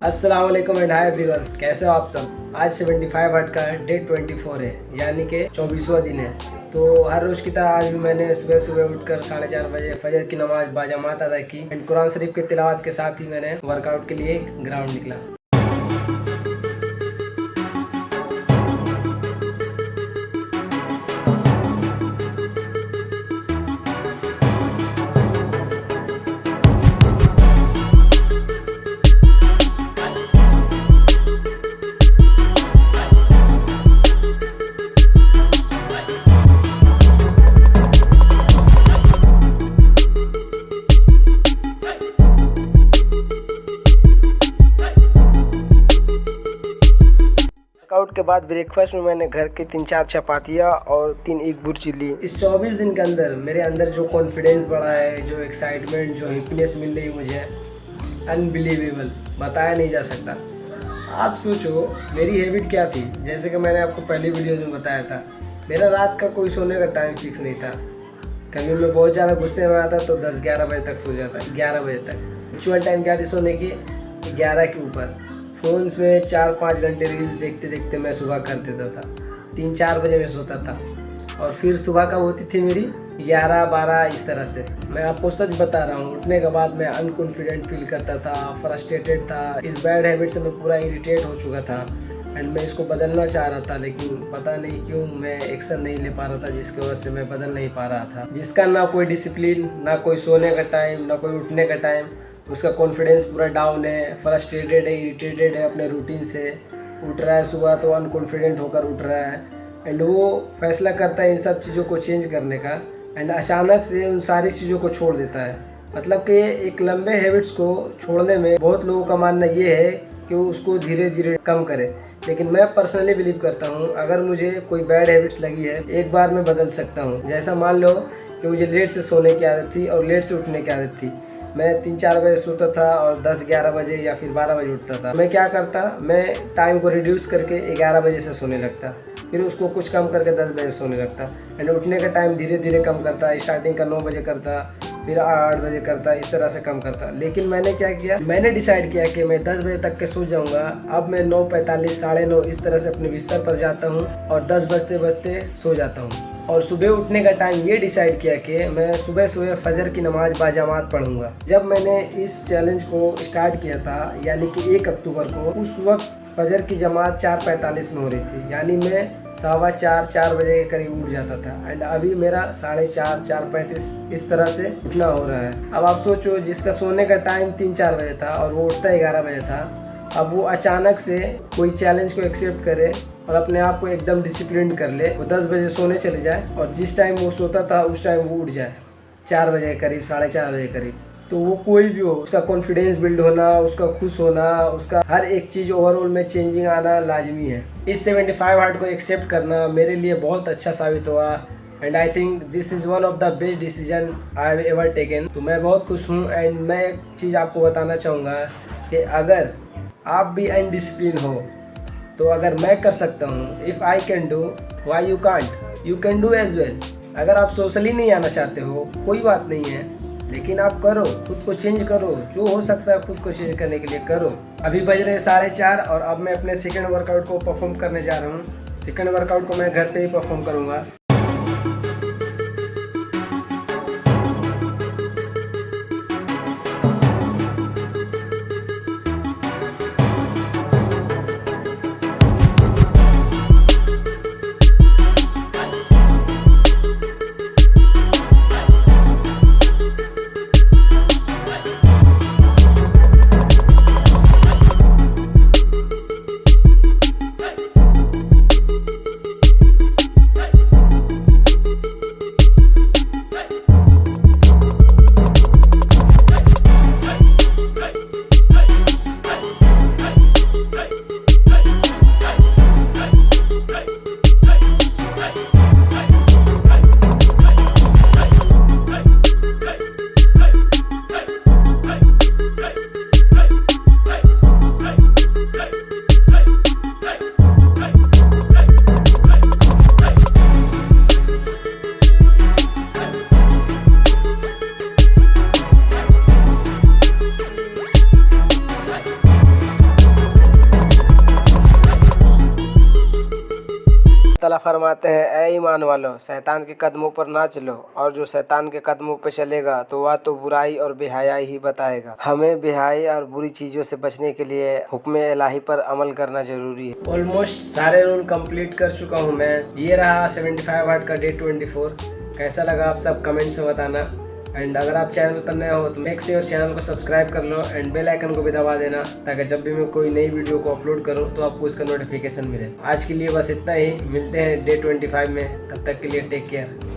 अस्सलाम वालेकुम and hi everyone, कैसे हो आप सब। आज 75 हर्ट का डे 24 है, यानी कि 24वां दिन है। तो हर रोज़ की तरह आज भी मैंने सुबह सुबह उठकर 4:30 बजे फजर की नमाज बाजमात अदा की एंड कुरान शरीफ के तिलावत के साथ ही मैंने वर्कआउट के लिए ग्राउंड निकला। वर्कआउट के बाद ब्रेकफास्ट में मैंने घर के 3-4 चपातियाँ और 3 एग भुर्जी ली। इस 24 दिन के अंदर मेरे अंदर जो कॉन्फिडेंस बढ़ा है, जो एक्साइटमेंट, जो हैप्पीनेस मिल रही मुझे, अनबिलीवेबल, बताया नहीं जा सकता। आप सोचो मेरी हैबिट क्या थी। जैसे कि मैंने आपको पहली वीडियो में बताया था, मेरा रात का कोई सोने का टाइम फिक्स नहीं था। कभी मैं बहुत ज़्यादा गुस्से में आता तो 10-11 बजे तक सो जाता, 11 बजे तक। एक्चुअल टाइम क्या थी सोने की, 11 के ऊपर। फ़ोन्स में 4-5 घंटे रील्स देखते देखते मैं सुबह कर देता था। 3-4 बजे मैं सोता था और फिर सुबह कब होती थी मेरी 11-12 इस तरह से। मैं आपको सच बता रहा हूँ, उठने के बाद मैं अनकॉन्फिडेंट फील करता था, फ्रस्ट्रेटेड था। इस बैड हैबिट से मैं पूरा इरिटेट हो चुका था एंड मैं इसको बदलना चाह रहा था, लेकिन पता नहीं क्यों मैं एक्शन नहीं ले पा रहा था, जिसकी वजह से मैं बदल नहीं पा रहा था। जिसका ना कोई डिसिप्लिन, ना कोई सोने का टाइम, ना कोई उठने का टाइम, उसका कॉन्फिडेंस पूरा डाउन है, फ्रस्ट्रेटेड है, इरिटेटेड है अपने रूटीन से। उठ रहा है सुबह तो अनकॉन्फिडेंट होकर उठ रहा है एंड वो फैसला करता है इन सब चीज़ों को चेंज करने का एंड अचानक से उन सारी चीज़ों को छोड़ देता है। मतलब कि एक लंबे हैबिट्स को छोड़ने में बहुत लोगों का मानना ये है कि वो उसको धीरे धीरे कम करे, लेकिन मैं पर्सनली बिलीव करता हूँ अगर मुझे कोई बैड हैबिट्स लगी है, एक बार मैं बदल सकता हूँ। जैसा मान लो कि मुझे लेट से सोने की आदत थी और लेट से उठने की आदत थी। मैं 3-4 बजे सोता था और 10-11 बजे या फिर 12 बजे उठता था। मैं क्या करता, मैं टाइम को रिड्यूस करके 11 बजे से सोने लगता, फिर उसको कुछ कम करके 10 बजे सोने लगता एंड उठने का टाइम धीरे धीरे कम करता। स्टार्टिंग का 9 बजे करता, फिर 8 बजे करता, इस तरह से कम करता। लेकिन मैंने क्या किया, मैंने डिसाइड किया कि मैं 10 बजे तक के सो जाऊंगा। अब मैं 9:45, 9:30 इस तरह से अपने बिस्तर पर जाता हूँ और 10 बजते बजते सो जाता हूँ। और सुबह उठने का टाइम ये डिसाइड किया कि मैं सुबह सुबह फजर की नमाज बाजमात पढ़ूंगा। जब मैंने इस चैलेंज को स्टार्ट किया था, यानी कि 1 अक्टूबर को, उस वक्त फजर की जमात 4:45 में हो रही थी, यानी मैं 4:15 बजे के करीब उठ जाता था एंड अभी मेरा 4:30, 4:35 इस तरह से उठना हो रहा है। अब आप सोचो, जिसका सोने का टाइम 3-4 बजे था और वो उठता 11 बजे था, अब वो अचानक से कोई चैलेंज को एक्सेप्ट करे और अपने आप को एकदम डिसिप्लिन कर ले, वो 10 बजे सोने चले जाए और जिस टाइम वो सोता था उस टाइम वो उठ जाए 4 बजे करीब, 4:30 बजे करीब। तो वो कोई भी हो, उसका कॉन्फिडेंस बिल्ड होना, उसका खुश होना, उसका हर एक चीज़ ओवरऑल में चेंजिंग आना लाजमी है। इस 75 हार्ट को एक्सेप्ट करना मेरे लिए बहुत अच्छा साबित हुआ and I think this is one of the best decision I have ever taken. तो मैं बहुत खुश हूँ एंड मैं एक चीज़ आपको बताना चाहूँगा कि अगर आप भी अनडिसिप्लिन हो तो अगर मैं कर सकता हूँ, if I can do, why you can't, you can do as well. अगर आप सोशली नहीं आना चाहते हो कोई बात नहीं है, लेकिन आप करो, खुद को चेंज करो। जो हो सकता है खुद को चेंज करने के लिए करो। अभी बज रहे 4:30 और अब मैं अपने सेकंड वर्कआउट को परफॉर्म करने जा रहा हूँ। सेकंड वर्कआउट को मैं घर पे ही परफॉर्म करूँगा। फरमाते हैं, ऐ ईमान वालों, शैतान के कदमों पर ना चलो, और जो शैतान के कदमों पर चलेगा तो वह तो बुराई और बेहयाई ही बताएगा। हमें बेहयाई और बुरी चीज़ों से बचने के लिए हुक्म इलाही पर अमल करना जरूरी है। ऑलमोस्ट सारे रूल कंप्लीट कर चुका हूँ मैं। ये रहा 75 हार्ट का डे 24। कैसा लगा आप सब कमेंट्स में बताना। एंड अगर आप चैनल पर नए हो तो मेक श्योर चैनल को सब्सक्राइब कर लो एंड बेल आइकन को भी दबा देना, ताकि जब भी मैं कोई नई वीडियो को अपलोड करूं तो आपको इसका नोटिफिकेशन मिले। आज के लिए बस इतना ही, मिलते हैं डे 25 में, तब तक के लिए टेक केयर।